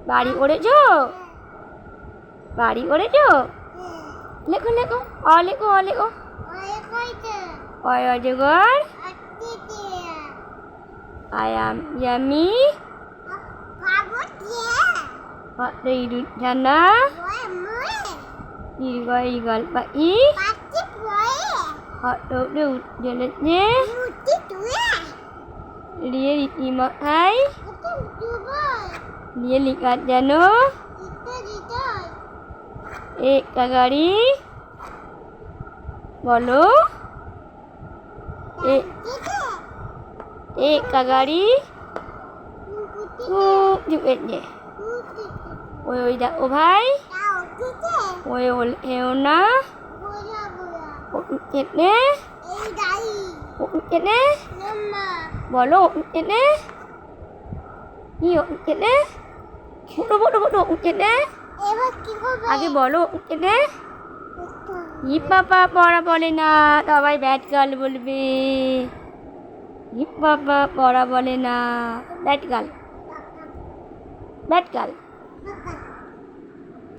বাড়ি ওড়েছো? বাড়ি ওড়েছো? লেখো লেখো, অ লেখো, অ লেখো। অজগর। I am yummy. Jana. Igal pai. Hot dog du jeletnya. Dia diimak hai. Dia lihat jano. Kagari. Bolo. Kagari. Juga je. Oi dah obai. Oi heo na. Chết nè. Chết nè. Bỏ lô chết nè. Nhiều chết nè. Bộ chết nè. আগে বলো chết nè. Heap বাবা পড়া বলে না, সবাই bat girl বলবে। Heap বাবা পড়া বলে না, ব্যাট গার্ল। Bat girl.